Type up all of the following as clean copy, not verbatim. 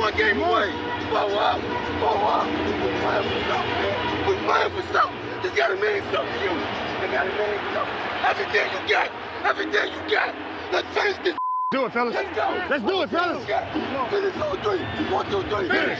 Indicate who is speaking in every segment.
Speaker 1: one game away. Blow up. We're playing for something, man. We're playing for something. This gotta mean something to you. It gotta mean something. Everything you got. Everything you got. Let's finish this.
Speaker 2: Do it, fellas.
Speaker 1: Let's go.
Speaker 2: Let's do it, fellas.
Speaker 1: Finish 2-3. 1, 2, 3. Finish.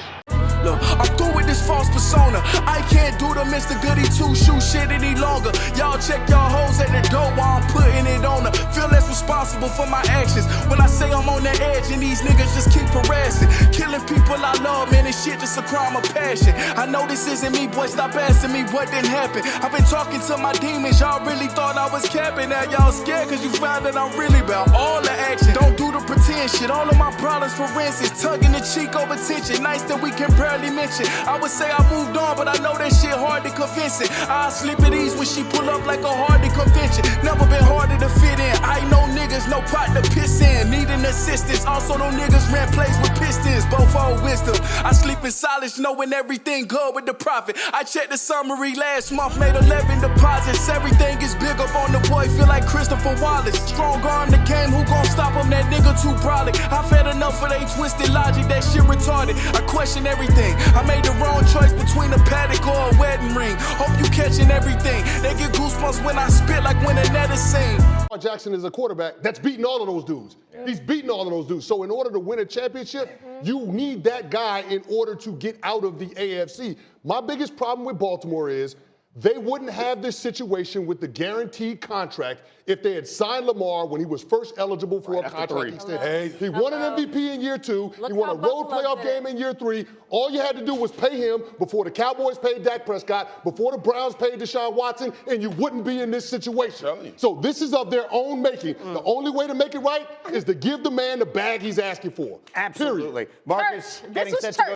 Speaker 3: Look, I'm through with this false persona. I can't do the Mr. Goody two-shoe shit any longer. Y'all check y'all hoes at the door while I'm putting it on her. Feel less responsible for my actions when I say I'm on the edge and these niggas just keep harassing. Killing people I love, man, this shit just a crime of passion. I know this isn't me, boy, stop asking me what didn't happen. I've been talking to my demons, y'all really thought I was capping. Now y'all scared cause you found that I'm really about all the action. Don't do the pretend shit, all of my problems for instance. Tugging the cheek over tension, nice that we can barely mention. I would say I moved on, but I know that shit hard to convince it. I sleep at ease when she pull up like a hardy convention. Never been harder to fit in. I know niggas, no pot to piss in. Needing assistance. Also, no niggas ran plays with pistons. Both all wisdom. I sleep in silence, knowing everything good with the profit. I checked the summary last month, made 11 deposits. Everything is big up on the boy, feel like Christopher Wallace. Strong arm the game, who gon' stop him? That nigga too brolic. I've had enough of they twisted logic, that shit retarded. I question everything. I made the wrong choice between a paddock or a wedding ring. Hope you catching everything. They get goosebumps when I spit like when a net is seen.
Speaker 2: Jackson is a quarterback that's beating all of those dudes. He's beating all of those dudes. So in order to win a championship, you need that guy in order to get out of the AFC. My biggest problem with Baltimore is they wouldn't have this situation with the guaranteed contract if they had signed Lamar when he was first eligible for a contract extension. He won an MVP in year 2. He won a road playoff game in year 3. All you had to do was pay him before the Cowboys paid Dak Prescott, before the Browns paid Deshaun Watson, and you wouldn't be in this situation. So this is of their own making. The only way to make it right is to give the man the bag he's asking for.
Speaker 4: Absolutely.
Speaker 2: Period.
Speaker 4: Marcus, getting set to go.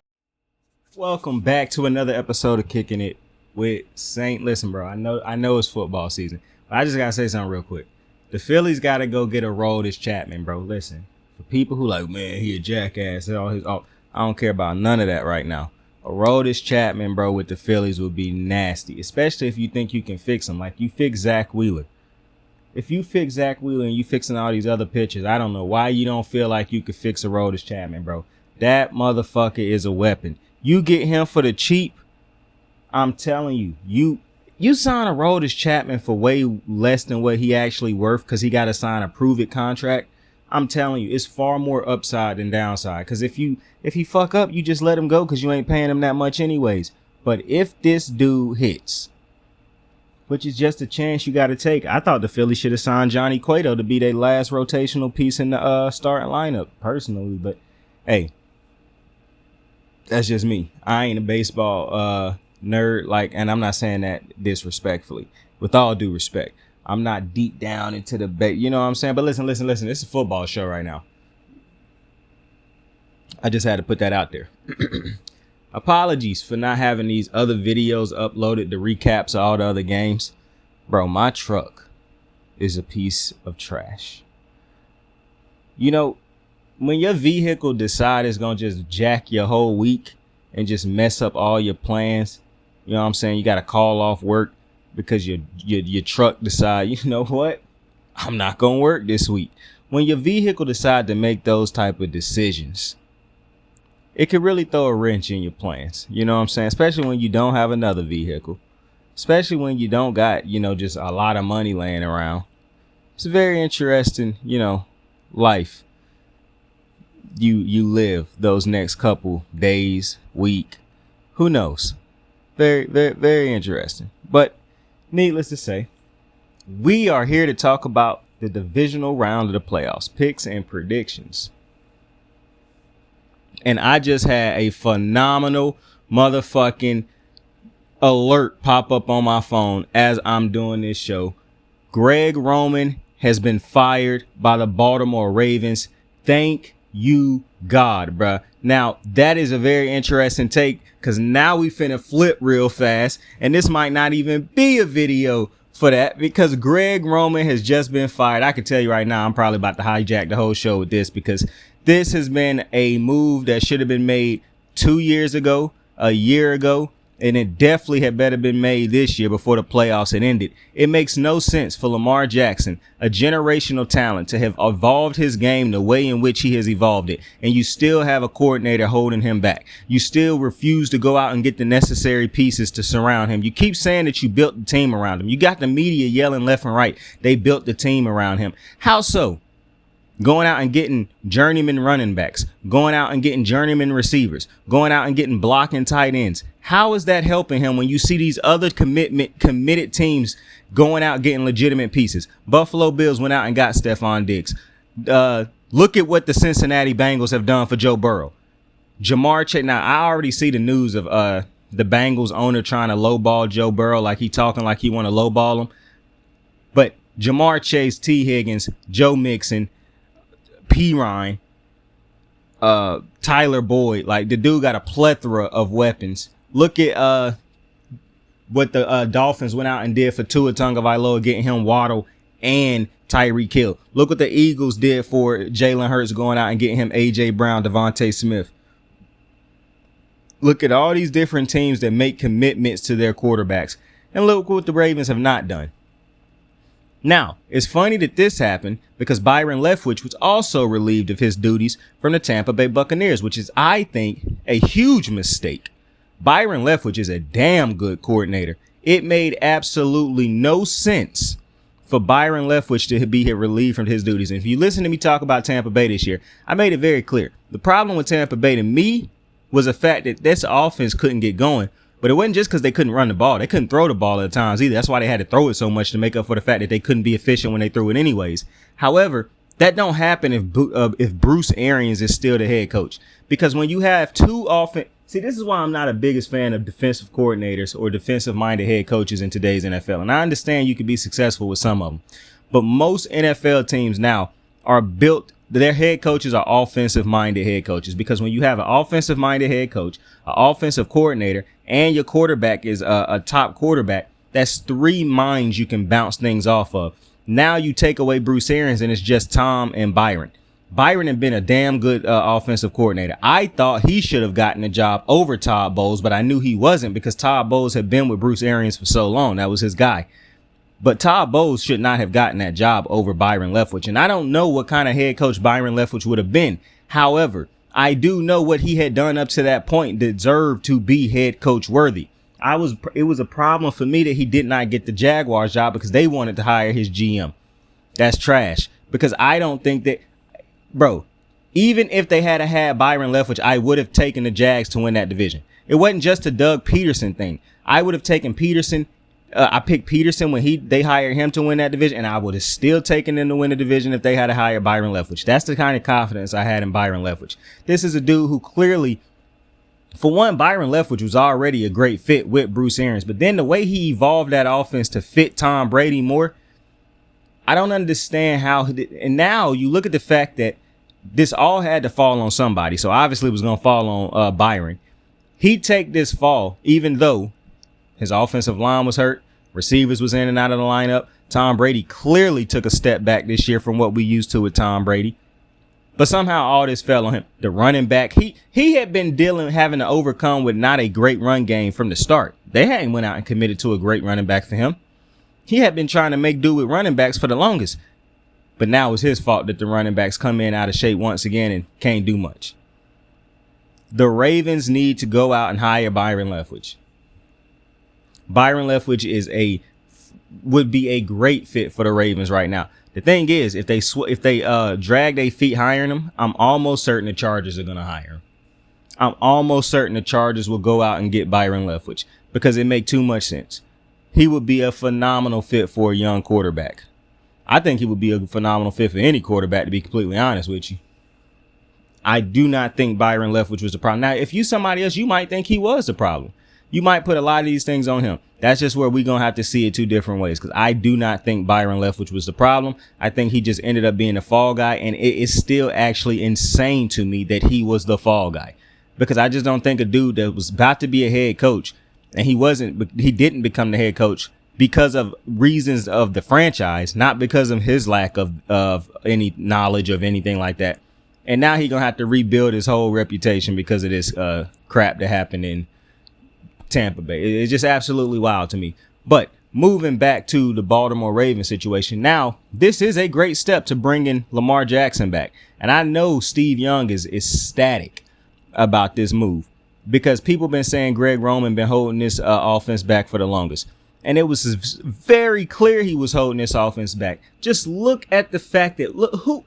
Speaker 5: Welcome back to another episode of Kicking It with Saint. Listen, bro, I know it's football season, but I just gotta say something real quick. The Phillies gotta go get a Aroldis Chapman, bro. Listen, for people who like, man, he a jackass. I don't care about none of that right now. A Aroldis Chapman, bro, with the Phillies would be nasty, especially if you think you can fix him, like you fix Zach Wheeler. If you fix Zach Wheeler and you fixing all these other pitchers, I don't know why you don't feel like you could fix a Aroldis Chapman, bro. That motherfucker is a weapon. You get him for the cheap. I'm telling you, you sign a Aroldis Chapman for way less than what he actually worth because he got to sign a prove-it contract. I'm telling you, it's far more upside than downside. Because if he fuck up, you just let him go because you ain't paying him that much anyways. But if this dude hits, which is just a chance you got to take, I thought the Phillies should have signed Johnny Cueto to be their last rotational piece in the starting lineup, personally. But hey, that's just me. I ain't a baseball nerd, like, and I'm not saying that disrespectfully. With all due respect, I'm not deep down into the you know what I'm saying? But listen. This is a football show right now. I just had to put that out there. Apologies for not having these other videos uploaded, the recaps of all the other games. Bro, my truck is a piece of trash. You know, when your vehicle decides it's going to just jack your whole week and just mess up all your plans, you know what I'm saying? You got to call off work because your truck decide, you know what? I'm not going to work this week. When your vehicle decide to make those type of decisions, it could really throw a wrench in your plans. You know what I'm saying? Especially when you don't have another vehicle. Especially when you don't got, you know, just a lot of money laying around. It's a very interesting, you know, life you live those next couple days, week. Who knows? Very, very, very interesting. But needless to say, we are here to talk about the divisional round of the playoffs, picks and predictions. And I just had a phenomenal motherfucking alert pop up on my phone as I'm doing this show. Greg Roman has been fired by the Baltimore Ravens. Thank you, God, bruh. Now, that is a very interesting take because now we finna flip real fast. And this might not even be a video for that because Greg Roman has just been fired. I can tell you right now, I'm probably about to hijack the whole show with this because this has been a move that should have been made 2 years ago, a year ago. and it definitely had better been made this year before the playoffs had ended. It makes no sense for Lamar Jackson, a generational talent, to have evolved his game the way in which he has evolved it, and you still have a coordinator holding him back. You still refuse to go out and get the necessary pieces to surround him. You keep saying that you built the team around him. You got the media yelling left and right they built the team around him. How so? Going out and getting journeyman running backs, going out and getting journeyman receivers, going out and getting blocking tight ends. How is that helping him when you see these other committed teams going out getting legitimate pieces? Buffalo Bills went out and got Stephon Diggs. Look at what the Cincinnati Bengals have done for Joe Burrow. Jamar Chase. Now, I already see the news of the Bengals owner trying to lowball Joe Burrow, like he talking like he want to lowball him. But Jamar Chase, T. Higgins, Joe Mixon, P. Ryan, Tyler Boyd, like the dude got a plethora of weapons. Look at what the Dolphins went out and did for Tua Tagovailoa, getting him Waddle and Tyreek Hill. Look what the Eagles did for Jalen Hurts, going out and getting him A.J. Brown, Devontae Smith. Look at all these different teams that make commitments to their quarterbacks. And look what the Ravens have not done. Now, it's funny that this happened because Byron Leftwich was also relieved of his duties from the Tampa Bay Buccaneers, which is, I think, a huge mistake. Byron Leftwich is a damn good coordinator. It made absolutely no sense for Byron Leftwich to be relieved from his duties. And if you listen to me talk about Tampa Bay this year, I made it very clear. The problem with Tampa Bay to me was the fact that this offense couldn't get going. But it wasn't just because they couldn't run the ball. They couldn't throw the ball at times either. That's why they had to throw it so much, to make up for the fact that they couldn't be efficient when they threw it anyways. However, that don't happen if Bruce Arians is still the head coach. Because when you have two offense, see, this is why I'm not a biggest fan of defensive coordinators or defensive-minded head coaches in today's NFL. And I understand you can be successful with some of them. But most NFL teams now are built, their head coaches are offensive-minded head coaches. Because when you have an offensive-minded head coach, an offensive coordinator, and your quarterback is a top quarterback, that's three minds you can bounce things off of. Now you take away Bruce Arians and it's just Tom and Byron. Byron had been a damn good offensive coordinator. I thought he should have gotten the job over Todd Bowles, but I knew he wasn't because Todd Bowles had been with Bruce Arians for so long. That was his guy. But Todd Bowles should not have gotten that job over Byron Leftwich. And I don't know what kind of head coach Byron Leftwich would have been. However, I do know what he had done up to that point deserved to be head coach worthy. It was a problem for me that he did not get the Jaguars job because they wanted to hire his GM. That's trash. Because I don't think that, bro, even if they had Byron Leftwich, I would have taken the Jags to win that division. It wasn't just a Doug Peterson thing. I would have taken Peterson. I picked Peterson when they hired him to win that division, and I would have still taken them to win the division if they had to hire Byron Leftwich. That's the kind of confidence I had in Byron Leftwich. This is a dude who clearly, for one, Byron Leftwich was already a great fit with Bruce Arians, but then the way he evolved that offense to fit Tom Brady more, I don't understand how. And now you look at the fact that this all had to fall on somebody, so obviously it was going to fall on Byron. He'd take this fall, even though his offensive line was hurt. Receivers was in and out of the lineup. Tom Brady clearly took a step back this year from what we used to with Tom Brady. But somehow all this fell on him. The running back, he had been having to overcome with not a great run game from the start. They hadn't went out and committed to a great running back for him. He had been trying to make do with running backs for the longest. But now it's his fault that the running backs come in out of shape once again and can't do much. The Ravens need to go out and hire Byron Leftwich. Byron Leftwich would be a great fit for the Ravens right now. The thing is, if they drag their feet hiring him, I'm almost certain the Chargers are going to hire him. I'm almost certain the Chargers will go out and get Byron Leftwich because it makes too much sense. He would be a phenomenal fit for a young quarterback. I think he would be a phenomenal fit for any quarterback, to be completely honest with you. I do not think Byron Leftwich was the problem. Now, if you somebody else, you might think he was the problem. You might put a lot of these things on him. That's just where we're going to have to see it two different ways, because I do not think Byron Leftwich was the problem. I think he just ended up being the fall guy, and it is still actually insane to me that he was the fall guy, because I just don't think a dude that was about to be a head coach, and he didn't become the head coach because of reasons of the franchise, not because of his lack of any knowledge of anything like that. And now he's going to have to rebuild his whole reputation because of this crap that happened in Tampa Bay. It's just absolutely wild to me. But moving back to the Baltimore Ravens situation, now this is a great step to bringing Lamar Jackson back. And I know Steve Young is ecstatic about this move because people been saying Greg Roman been holding this offense back for the longest. And it was very clear he was holding this offense back. Just look at the fact that,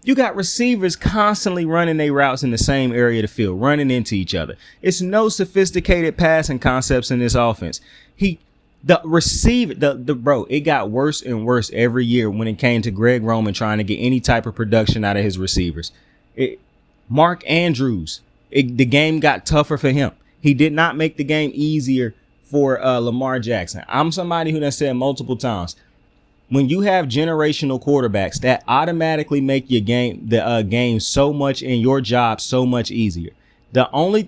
Speaker 5: you got receivers constantly running their routes in the same area of the field, running into each other. It's no sophisticated passing concepts in this offense. It got worse and worse every year when it came to Greg Roman trying to get any type of production out of his receivers. Mark Andrews, the game got tougher for him. He did not make the game easier for Lamar Jackson. I'm somebody who done said multiple times, when you have generational quarterbacks, that automatically make your game so much and your job so much easier. The only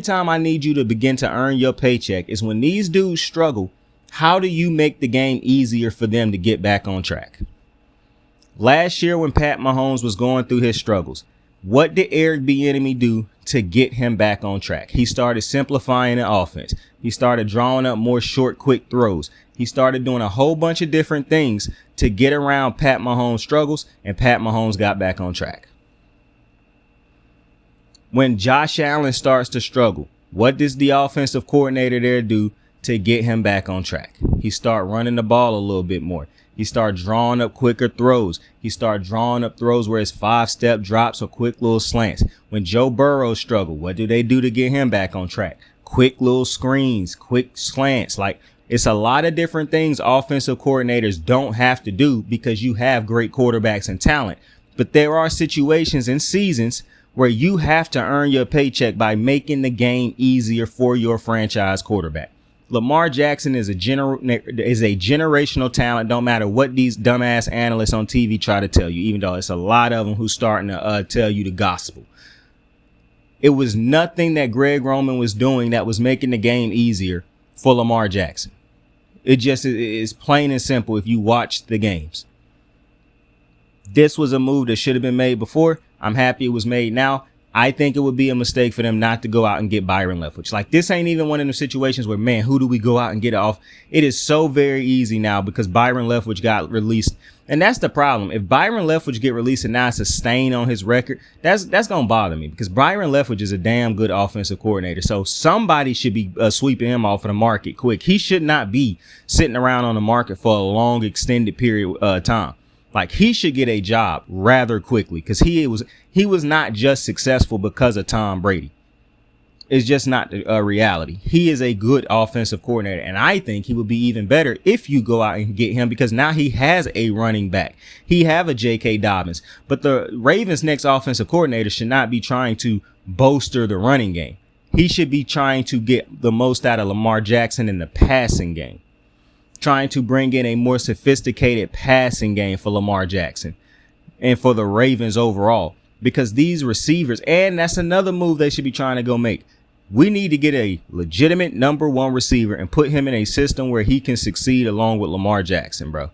Speaker 5: time I need you to begin to earn your paycheck is when these dudes struggle. How do you make the game easier for them to get back on track? Last year when Pat Mahomes was going through his struggles, what did Eric Bieniemy do to get him back on track? He started simplifying the offense. He started drawing up more short, quick throws. He started doing a whole bunch of different things to get around Pat Mahomes' struggles, and Pat Mahomes got back on track. When Josh Allen starts to struggle, what does the offensive coordinator there do to get him back on track? He start running the ball a little bit more. He start drawing up quicker throws. He start drawing up throws where it's 5-step drops or quick little slants. When Joe Burrow struggled, what do they do to get him back on track? Quick little screens, quick slants. Like, it's a lot of different things offensive coordinators don't have to do because you have great quarterbacks and talent. But there are situations and seasons where you have to earn your paycheck by making the game easier for your franchise quarterback. Lamar Jackson is a generational talent. Don't matter what these dumbass analysts on TV try to tell you, even though it's a lot of them who's starting to tell you the gospel. It was nothing that Greg Roman was doing that was making the game easier for Lamar Jackson. It just is plain and simple if you watch the games. This was a move that should have been made before. I'm happy it was made now. I think it would be a mistake for them not to go out and get Byron Leftwich. Like, this ain't even one of the situations where, man, who do we go out and get off? It is so very easy now because Byron Leftwich got released. And that's the problem. If Byron Leftwich get released and now it's a stain on his record, that's going to bother me because Byron Leftwich is a damn good offensive coordinator. So somebody should be sweeping him off of the market quick. He should not be sitting around on the market for a long extended period of time. Like, he should get a job rather quickly because he was not just successful because of Tom Brady. It's just not a reality. He is a good offensive coordinator, and I think he would be even better if you go out and get him because now he has a running back. He have a J.K. Dobbins, but the Ravens' next offensive coordinator should not be trying to bolster the running game. He should be trying to get the most out of Lamar Jackson in the passing game, trying to bring in a more sophisticated passing game for Lamar Jackson and for the Ravens overall. Because these receivers, and that's another move they should be trying to go make. We need to get a legitimate number one receiver and put him in a system where he can succeed along with Lamar Jackson, bro.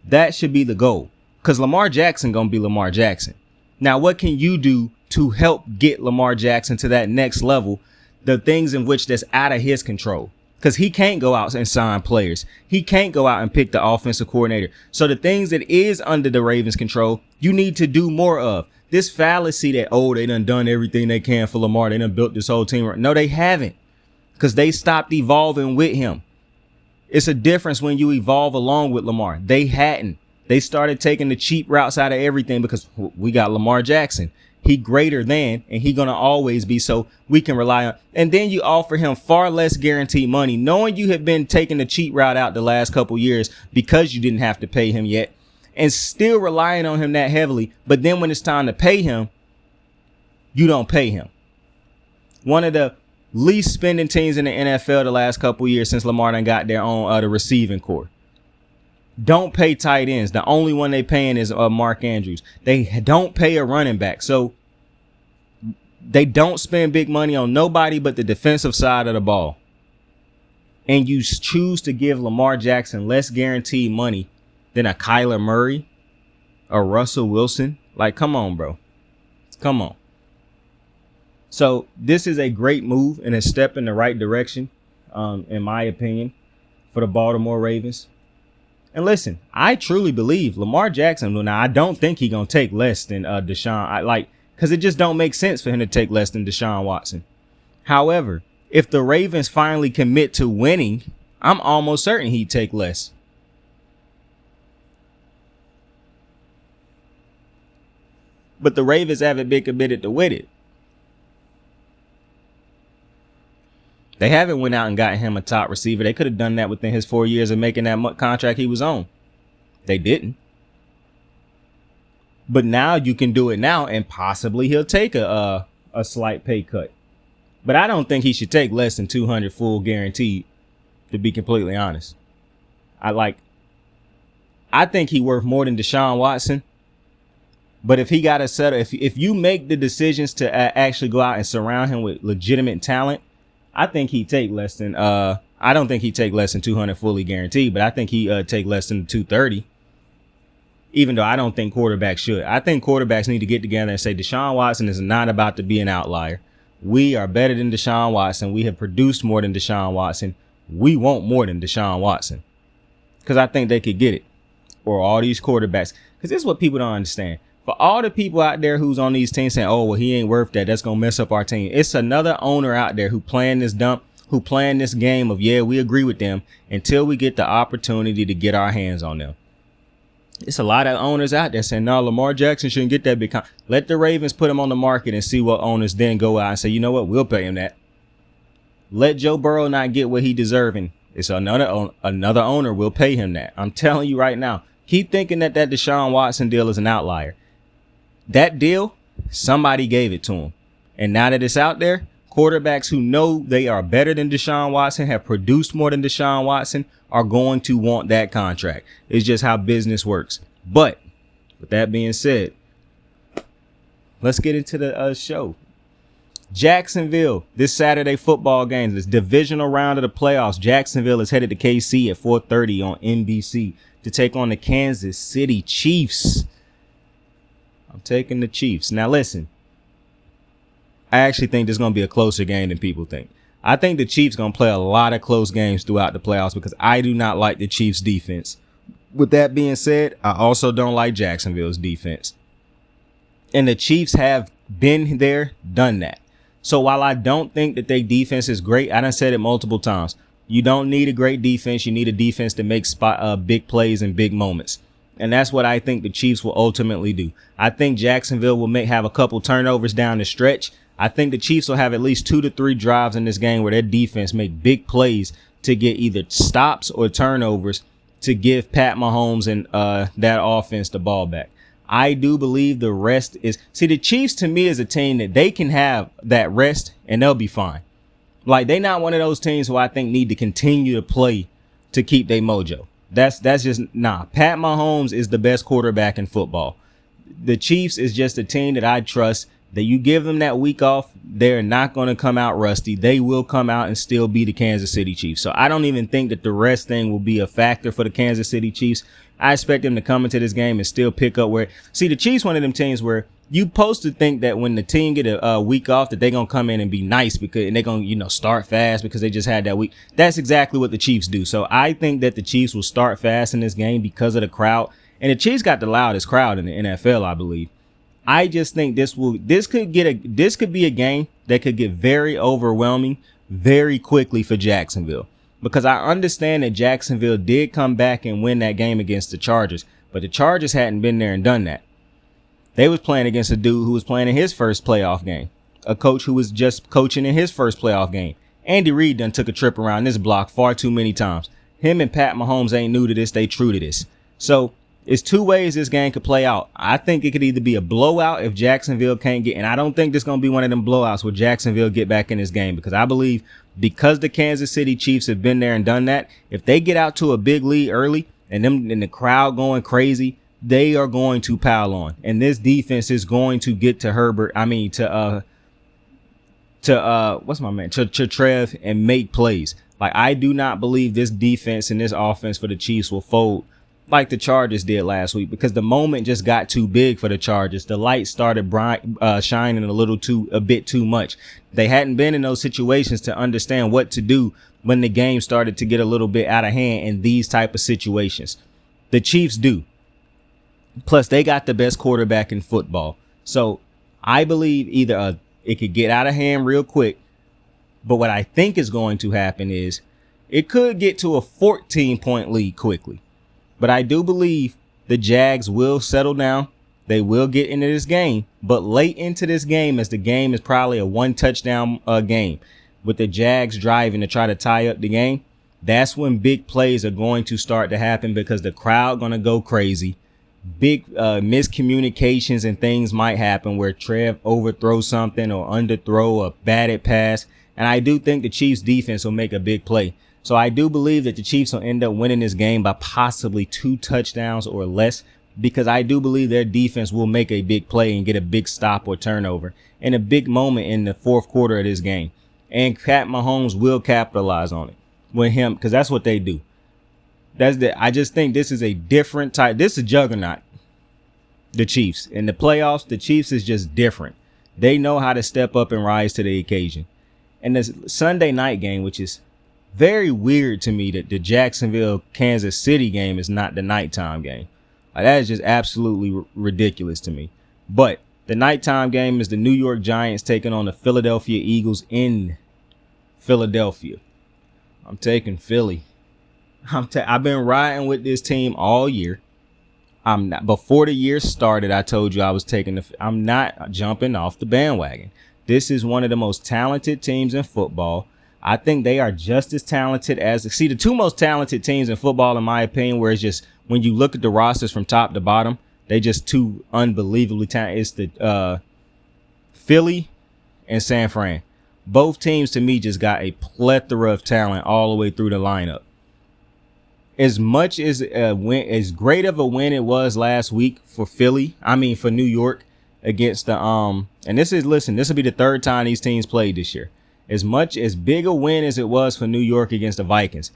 Speaker 5: That should be the goal. Because Lamar Jackson going to be Lamar Jackson. Now, what can you do to help get Lamar Jackson to that next level? The things in which that's out of his control. Because he can't go out and sign players. He can't go out and pick the offensive coordinator. So the things that is under the Ravens' control, you need to do more of. This fallacy that, they done everything they can for Lamar. They done built this whole team. No, they haven't. Because they stopped evolving with him. It's a difference when you evolve along with Lamar. They hadn't. They started taking the cheap routes out of everything because we got Lamar Jackson. He greater than, and he going to always be, so we can rely on. And then you offer him far less guaranteed money, knowing you have been taking the cheap route out the last couple years because you didn't have to pay him yet. And still relying on him that heavily. But then when it's time to pay him, you don't pay him. One of the least spending teams in the NFL the last couple years since Lamar done got their own the receiving core. Don't pay tight ends. The only one they paying is Mark Andrews. They don't pay a running back. So they don't spend big money on nobody but the defensive side of the ball. And you choose to give Lamar Jackson less guaranteed money than a Kyler Murray, a Russell Wilson. Like, come on, bro. Come on. So this is a great move and a step in the right direction, in my opinion, for the Baltimore Ravens. And listen, I truly believe Lamar Jackson. Now, I don't think he's gonna take less than Deshaun. Because it just don't make sense for him to take less than Deshaun Watson. However, if the Ravens finally commit to winning, I'm almost certain he'd take less. But the Ravens haven't been committed to win it. They haven't went out and gotten him a top receiver. They could have done that within his 4 years of making that contract he was on. They didn't. But now you can do it now, and possibly he'll take a slight pay cut. But I don't think he should take less than 200 full guaranteed, to be completely honest. I think he worth more than Deshaun Watson. But if he got to settle, if you make the decisions to actually go out and surround him with legitimate talent, I think he'd take less than I don't think he'd take less than 200 fully guaranteed, but I think he'd take less than 230. Even though I don't think quarterbacks should. I think quarterbacks need to get together and say Deshaun Watson is not about to be an outlier. We are better than Deshaun Watson. We have produced more than Deshaun Watson. We want more than Deshaun Watson. Because I think they could get it. Or all these quarterbacks. Because this is what people don't understand. For all the people out there who's on these teams saying, oh, well, he ain't worth that. That's going to mess up our team. It's another owner out there who playing this game of, yeah, we agree with them until we get the opportunity to get our hands on them. It's a lot of owners out there saying, no, Lamar Jackson shouldn't get that big Let the Ravens put him on the market and see what owners then go out and say, you know what, we'll pay him that. Let Joe Burrow not get what he deserving. It's another owner will pay him that. I'm telling you right now. Keep thinking that Deshaun Watson deal is an outlier. That deal, somebody gave it to him. And now that it's out there, quarterbacks who know they are better than Deshaun Watson, have produced more than Deshaun Watson, are going to want that contract. It's just how business works. But with that being said, let's get into the show. Jacksonville, this Saturday football game, this divisional round of the playoffs. Jacksonville is headed to KC at 4:30 on NBC to take on the Kansas City Chiefs. I'm taking the Chiefs. Now listen, I actually think this is going to be a closer game than people think. I think the Chiefs going to play a lot of close games throughout the playoffs because I do not like the Chiefs defense. With that being said, I also don't like Jacksonville's defense. And the Chiefs have been there, done that. So while I don't think that their defense is great, I done said it multiple times. You don't need a great defense. You need a defense to make big plays and big moments. And that's what I think the Chiefs will ultimately do. I think Jacksonville will have a couple turnovers down the stretch. I think the Chiefs will have at least 2 to 3 drives in this game where their defense make big plays to get either stops or turnovers to give Pat Mahomes and that offense the ball back. I do believe the rest is... See, the Chiefs to me is a team that they can have that rest and they'll be fine. Like, they not one of those teams who I think need to continue to play to keep their mojo. That's just... Nah, Pat Mahomes is the best quarterback in football. The Chiefs is just a team that I trust. That you give them that week off, they're not going to come out rusty. They will come out and still be the Kansas City Chiefs. So I don't even think that the rest thing will be a factor for the Kansas City Chiefs. I expect them to come into this game and still pick up where... See, the Chiefs, one of them teams where you supposed to think that when the team get a week off that they're going to come in and be nice and they're going to, start fast because they just had that week. That's exactly what the Chiefs do. So I think that the Chiefs will start fast in this game because of the crowd. And the Chiefs got the loudest crowd in the NFL, I believe. I just think this could be a game that could get very overwhelming very quickly for Jacksonville. Because I understand that Jacksonville did come back and win that game against the Chargers, but the Chargers hadn't been there and done that. They was playing against a dude who was playing in his first playoff game, a coach who was just coaching in his first playoff game. Andy Reid done took a trip around this block far too many times. Him and Pat Mahomes ain't new to this, they true to this. So it's 2 ways this game could play out. I think it could either be a blowout if Jacksonville can't get, and I don't think this is going to be one of them blowouts where Jacksonville get back in this game because I believe because the Kansas City Chiefs have been there and done that, if they get out to a big lead early and the crowd going crazy, they are going to pile on. And this defense is going to get to to Trev and make plays. Like, I do not believe this defense and this offense for the Chiefs will fold like the Chargers did last week, because the moment just got too big for the Chargers. The light started shining a bit too much. They hadn't been in those situations to understand what to do when the game started to get a little bit out of hand in these type of situations. The Chiefs do. Plus, they got the best quarterback in football. So I believe either it could get out of hand real quick, but what I think is going to happen is it could get to a 14-point lead quickly. But I do believe the Jags will settle down. They will get into this game. But late into this game, as the game is probably a one-touchdown game, with the Jags driving to try to tie up the game, that's when big plays are going to start to happen, because the crowd going to go crazy. Big miscommunications and things might happen where Trev overthrows something or underthrow a batted pass. And I do think the Chiefs defense will make a big play. So I do believe that the Chiefs will end up winning this game by possibly 2 touchdowns or less, because I do believe their defense will make a big play and get a big stop or turnover in a big moment in the fourth quarter of this game. And Pat Mahomes will capitalize on it with him, because that's what they do. I just think this is a different type. This is a juggernaut, the Chiefs. In the playoffs, the Chiefs is just different. They know how to step up and rise to the occasion. And this Sunday night game, which is very weird to me, that the Jacksonville Kansas City game is not the nighttime game. That is just absolutely ridiculous to me. But the nighttime game is the New York Giants taking on the Philadelphia Eagles in Philadelphia. I'm taking Philly. I've been riding with this team all year. Before the year started, I told you I was I'm not jumping off the bandwagon. This is one of the most talented teams in football. I think they are just as talented the two most talented teams in football, in my opinion, where it's just, when you look at the rosters from top to bottom, they just too unbelievably talented. It's the Philly and San Fran. Both teams, to me, just got a plethora of talent all the way through the lineup. As much as as great of a win it was last week for for New York against the and this will be the third time these teams played this year. As much as big a win as it was for New York against the Vikings,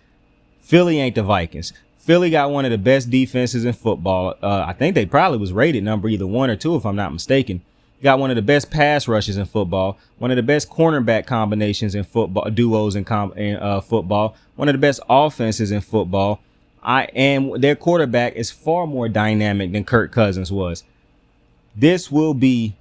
Speaker 5: Philly ain't the Vikings. Philly got one of the best defenses in football. I think they probably was rated number either 1 or 2, if I'm not mistaken. Got one of the best pass rushes in football, one of the best cornerback combinations in football, duos in football, one of the best offenses in football. And their quarterback is far more dynamic than Kirk Cousins was. This will be,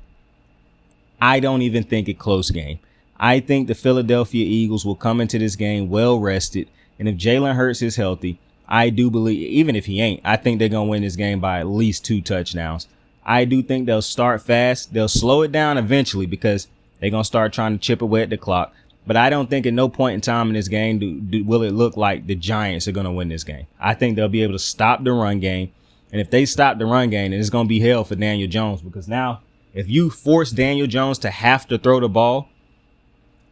Speaker 5: I don't even think, a close game. I think the Philadelphia Eagles will come into this game well rested. And if Jalen Hurts is healthy, I do believe, even if he ain't, I think they're going to win this game by at least 2 touchdowns. I do think they'll start fast. They'll slow it down eventually, because they're going to start trying to chip away at the clock. But I don't think at no point in time in this game will it look like the Giants are going to win this game. I think they'll be able to stop the run game. And if they stop the run game, then it's going to be hell for Daniel Jones, because now if you force Daniel Jones to have to throw the ball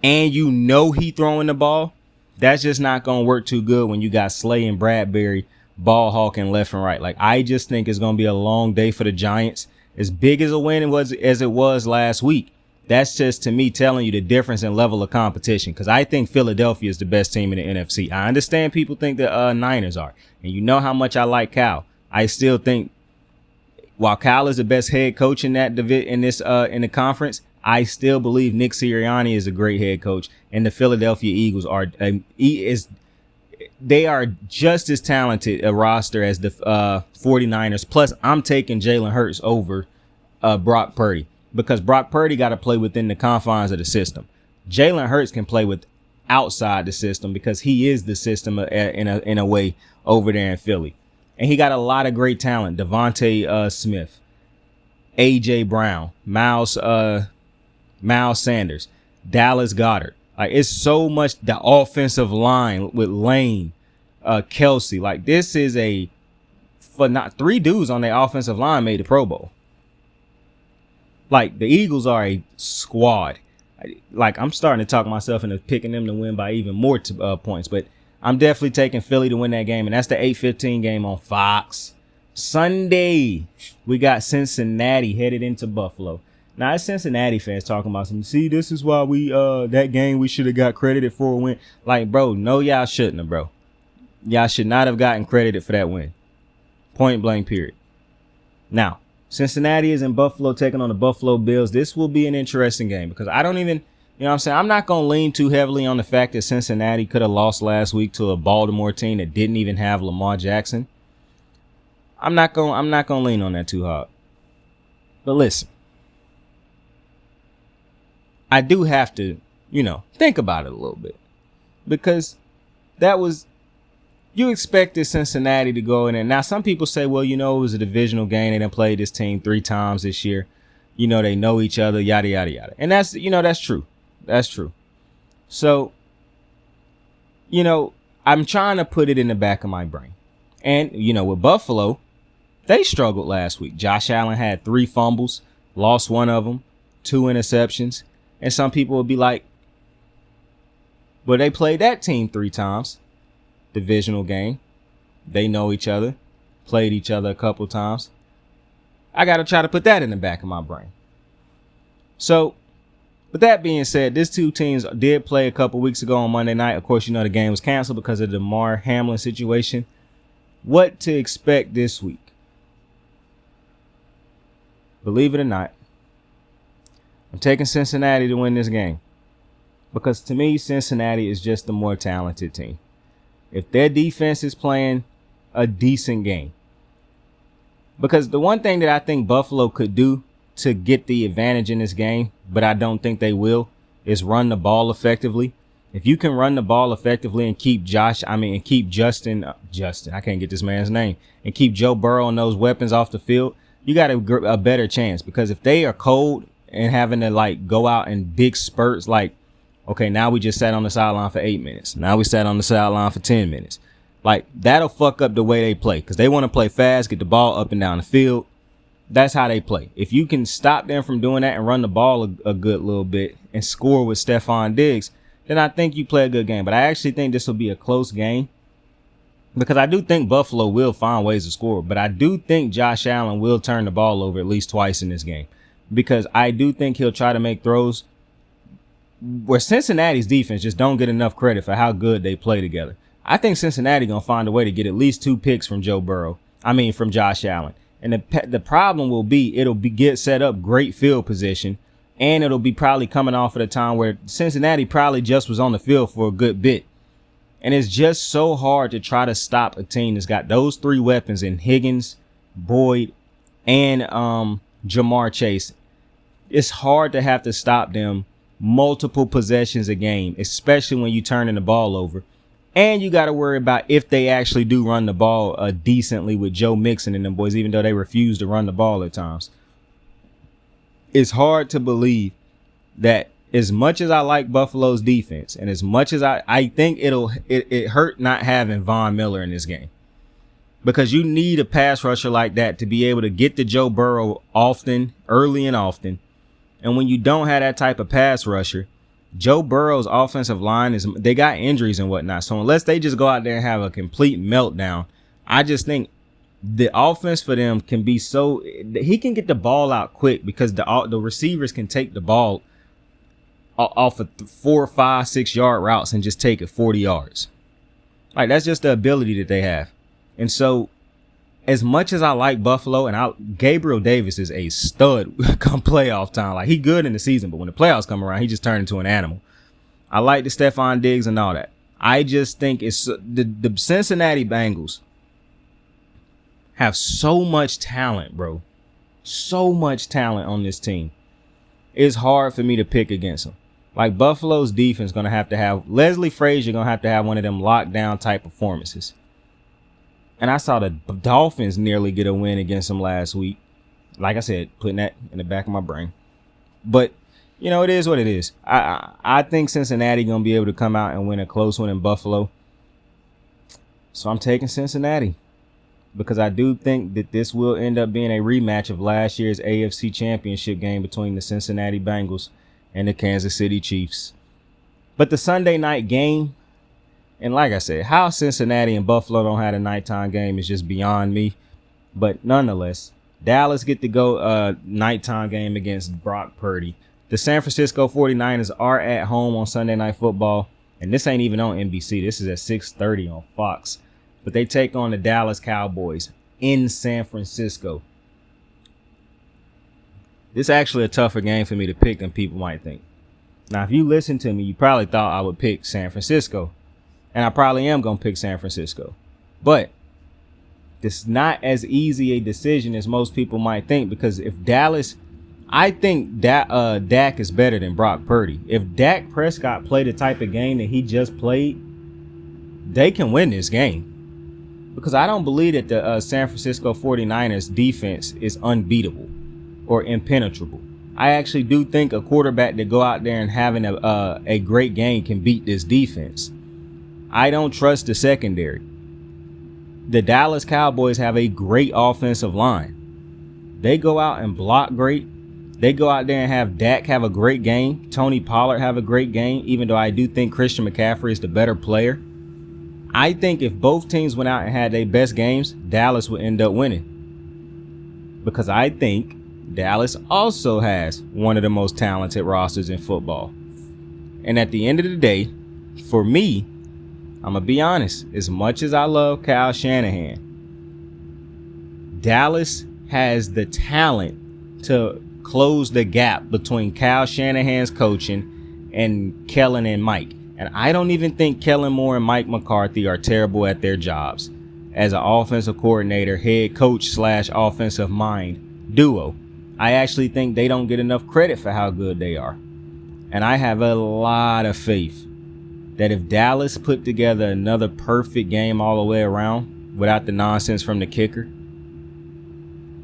Speaker 5: and he throwing the ball, that's just not going to work too good when you got Slay and Bradbury ball hawking left and right. Like, I just think it's going to be a long day for the Giants. As big as a win as it was last week, that's just, to me, telling you the difference in level of competition, because I think Philadelphia is the best team in the NFC. I understand people think the Niners are, and you know how much I like Cal. I still think, while Cal is the best head coach in that in the conference, I still believe Nick Sirianni is a great head coach, and the Philadelphia Eagles are they are just as talented a roster as the 49ers. Plus, I'm taking Jalen Hurts over Brock Purdy, because Brock Purdy got to play within the confines of the system. Jalen Hurts can play with outside the system, because he is the system in a way over there in Philly. And he got a lot of great talent. Devontae Smith, A.J. Brown, Miles Sanders, Dallas Goedert. Like, it's so much, the offensive line with Lane, Kelsey. Like, this is not 3 dudes on their offensive line made the Pro Bowl. Like, the Eagles are a squad. Like, I'm starting to talk myself into picking them to win by even more points, but I'm definitely taking Philly to win that game, and that's the 8:15 game on Fox. Sunday, we got Cincinnati headed into Buffalo. Now, as Cincinnati fans talking about some, see, this is why that game we should have got credited for a win. Like, bro, no, y'all shouldn't have, bro. Y'all should not have gotten credited for that win. Point blank period. Now, Cincinnati is in Buffalo taking on the Buffalo Bills. This will be an interesting game because I don't even, you know what I'm saying? I'm not going to lean too heavily on the fact that Cincinnati could have lost last week to a Baltimore team that didn't even have Lamar Jackson. I'm not going to lean on that too hard. But listen, I do have to, think about it a little bit because you expected Cincinnati to go in there. Now, some people say, well, it was a divisional game. They done played this team 3 times this year. They know each other, yada, yada, yada. And that's, that's true. That's true. So, I'm trying to put it in the back of my brain. And, with Buffalo, they struggled last week. Josh Allen had 3 fumbles, lost 1 of them, 2 interceptions. And some people will be like, well, they played that team 3 times. Divisional game. They know each other. Played each other a couple times. I got to try to put that in the back of my brain. So, with that being said, these 2 teams did play a couple weeks ago on Monday night. Of course, the game was canceled because of the Damar Hamlin situation. What to expect this week? Believe it or not, I'm taking Cincinnati to win this game. Because to me, Cincinnati is just the more talented team. If their defense is playing a decent game. Because the one thing that I think Buffalo could do to get the advantage in this game, but I don't think they will, is run the ball effectively. If you can run the ball effectively and keep Justin, I can't get this man's name, and keep Joe Burrow and those weapons off the field, you got a better chance. Because if they are cold and having to go out in big spurts, okay, now we just sat on the sideline for 8 minutes. Now we sat on the sideline for 10 minutes. That'll fuck up the way they play because they want to play fast, get the ball up and down the field. That's how they play. If you can stop them from doing that and run the ball a good little bit and score with Stephon Diggs, then I think you play a good game. But I actually think this will be a close game because I do think Buffalo will find ways to score. But I do think Josh Allen will turn the ball over at least twice in this game because I do think he'll try to make throws where Cincinnati's defense just don't get enough credit for how good they play together. I think Cincinnati going to find a way to get at least 2 picks from from Josh Allen. And the problem will be it'll get set up great field position, and it'll be probably coming off at a time where Cincinnati probably just was on the field for a good bit. And it's just so hard to try to stop a team that's got those 3 weapons in Higgins, Boyd, and Jamar Chase. It's hard to have to stop them multiple possessions a game, especially when you turning the ball over. And you got to worry about if they actually do run the ball decently with Joe Mixon and them boys, even though they refuse to run the ball at times. It's hard to believe that as much as I like Buffalo's defense and as much as I think it hurt not having Von Miller in this game. Because you need a pass rusher like that to be able to get to Joe Burrow early and often. And when you don't have that type of pass rusher, Joe Burrow's offensive line they got injuries and whatnot. So unless they just go out there and have a complete meltdown, I just think the offense for them can be he can get the ball out quick because the receivers can take the ball off of 4, 5, 6 yard routes and just take it 40 yards. That's just the ability that they have. And so as much as I like Buffalo, and Gabriel Davis is a stud come playoff time. He good in the season, but when the playoffs come around, he just turned into an animal. I like the Stephon Diggs and all that. I just think it's the Cincinnati Bengals have so much talent, bro. So much talent on this team. It's hard for me to pick against them. Buffalo's defense going to have Leslie Frazier going to have one of them lockdown type performances. And I saw the Dolphins nearly get a win against them last week. Like I said, putting that in the back of my brain. But, it is what it is. I think Cincinnati going to be able to come out and win a close one in Buffalo. So I'm taking Cincinnati. Because I do think that this will end up being a rematch of last year's AFC Championship game between the Cincinnati Bengals and the Kansas City Chiefs. But the Sunday night game, and like I said, how Cincinnati and Buffalo don't have a nighttime game is just beyond me. But nonetheless, Dallas get to go nighttime game against Brock Purdy. The San Francisco 49ers are at home on Sunday Night Football. And this ain't even on NBC. This is at 6:30 on Fox. But they take on the Dallas Cowboys in San Francisco. This is actually a tougher game for me to pick than people might think. Now, if you listen to me, you probably thought I would pick San Francisco. And I probably am going to pick San Francisco. But this is not as easy a decision as most people might think, because if Dallas, I think that Dak is better than Brock Purdy. If Dak Prescott played the type of game that he just played, they can win this game. Because I don't believe that the San Francisco 49ers defense is unbeatable or impenetrable. I actually do think a quarterback that go out there and having a great game can beat this defense. I don't trust the secondary. The Dallas Cowboys have a great offensive line. They go out and block great. They go out there and have Dak have a great game. Tony Pollard have a great game, even though I do think Christian McCaffrey is the better player. I think if both teams went out and had their best games, Dallas would end up winning. Because I think Dallas also has one of the most talented rosters in football. And at the end of the day, for me, I'm going to be honest, as much as I love Kyle Shanahan, Dallas has the talent to close the gap between Kyle Shanahan's coaching and Kellen and Mike. And I don't even think Kellen Moore and Mike McCarthy are terrible at their jobs as an offensive coordinator, head coach / offensive mind duo. I actually think they don't get enough credit for how good they are. And I have a lot of faith that if Dallas put together another perfect game all the way around without the nonsense from the kicker,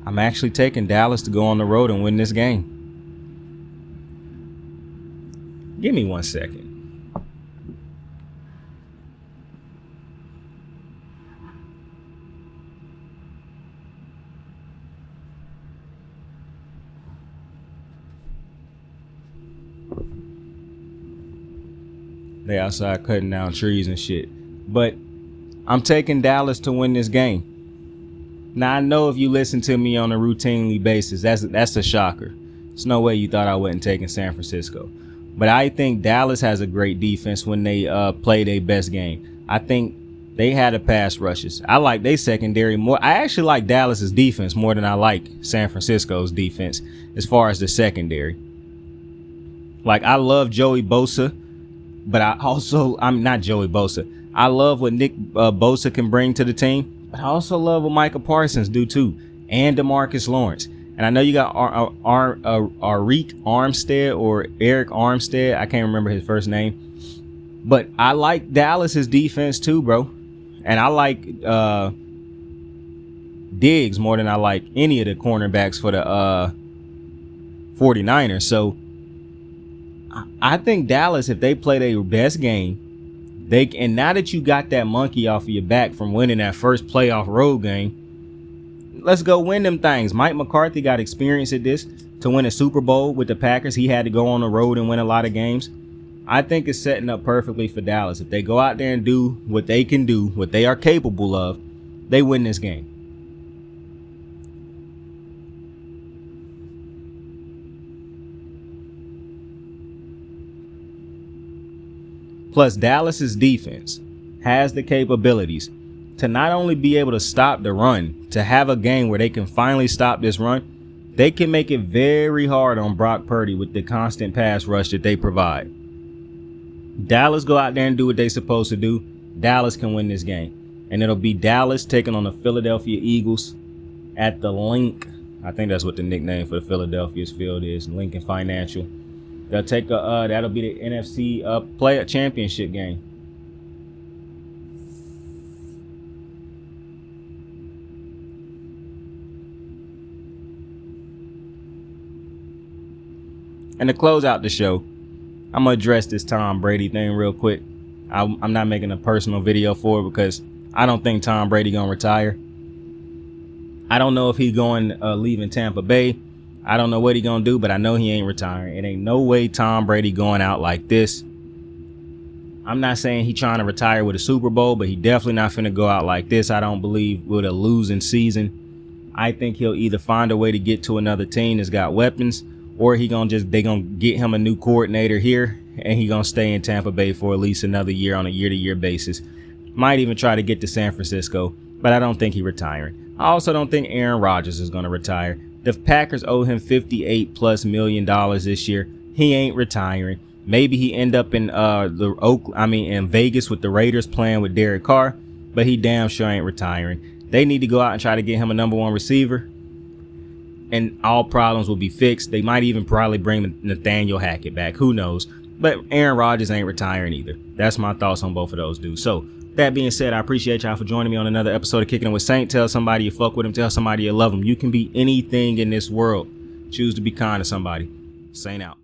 Speaker 5: I'm actually taking Dallas to go on the road and win this game. Give me 1 second. They outside cutting down trees and shit. But I'm taking Dallas to win this game. Now, I know if you listen to me on a routinely basis, that's a shocker. There's no way you thought I wasn't taking San Francisco. But I think Dallas has a great defense when they play their best game. I think they had a pass rushes. I like their secondary more. I actually like Dallas's defense more than I like San Francisco's defense as far as the secondary. Like, I love Joey Bosa. But I'm not Joey Bosa. I love what Nick Bosa can bring to the team. But I also love what Micah Parsons do too. And DeMarcus Lawrence. And I know you got Arik Armstead or Eric Armstead. I can't remember his first name. But I like Dallas's defense too, bro. And I like Diggs more than I like any of the cornerbacks for the 49ers. So I think Dallas, if they play their best game, and now that you got that monkey off of your back from winning that first playoff road game, let's go win them things. Mike McCarthy got experience at this to win a Super Bowl with the Packers. He had to go on the road and win a lot of games. I think it's setting up perfectly for Dallas. If they go out there and do what they can do, what they are capable of, they win this game. Plus, Dallas's defense has the capabilities to not only be able to stop the run, to have a game where they can finally stop this run, they can make it very hard on Brock Purdy with the constant pass rush that they provide. Dallas go out there and do what they're supposed to do. Dallas can win this game. And it'll be Dallas taking on the Philadelphia Eagles at the Link. I think that's what the nickname for the Philadelphia's field is, Lincoln Financial. They'll take that'll be the NFC player championship game. And to close out the show, I'm gonna address this Tom Brady thing real quick. I'm not making a personal video for it because I don't think Tom Brady gonna retire. I don't know if he's going leaving Tampa Bay. I don't know what he gonna do, but I know he ain't retiring. It ain't no way Tom Brady going out like this. I'm not saying he trying to retire with a Super Bowl, but he definitely not finna go out like this. I don't believe with a losing season. I think he'll either find a way to get to another team that's got weapons, or they gonna get him a new coordinator here, and he gonna stay in Tampa Bay for at least another year on a year-to-year basis. Might even try to get to San Francisco, but I don't think he retiring. I also don't think Aaron Rodgers is going to retire. The Packers owe him $58+ million this year. He ain't retiring. Maybe he end up in in Vegas with the Raiders playing with Derek Carr, but he damn sure ain't retiring. They need to go out and try to get him a number one receiver, and all problems will be fixed. They might even probably bring Nathaniel Hackett back. Who knows? But Aaron Rodgers ain't retiring either. That's my thoughts on both of those dudes. So that being said, I appreciate y'all for joining me on another episode of Kicking It with Saint. Tell somebody you fuck with him. Tell somebody you love him. You can be anything in this world. Choose to be kind to somebody. Saint out.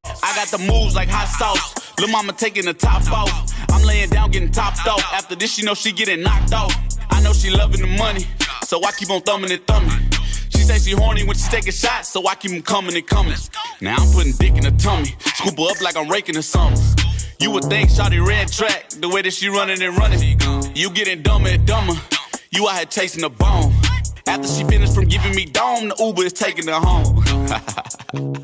Speaker 3: I got the moves like hot sauce. Lil' mama taking the top off. I'm laying down getting topped off. After this, she know she getting knocked off. I know she loving the money, so I keep on thumbing and thumbing. She say she horny when she taking shots, so I keep them coming and coming. Now I'm putting dick in her tummy. Scoop her up like I'm raking her something. You would think shawty red track, the way that she running and running. You getting dumber and dumber. You out here chasing the bone. After she finished from giving me dome, the Uber is taking her home.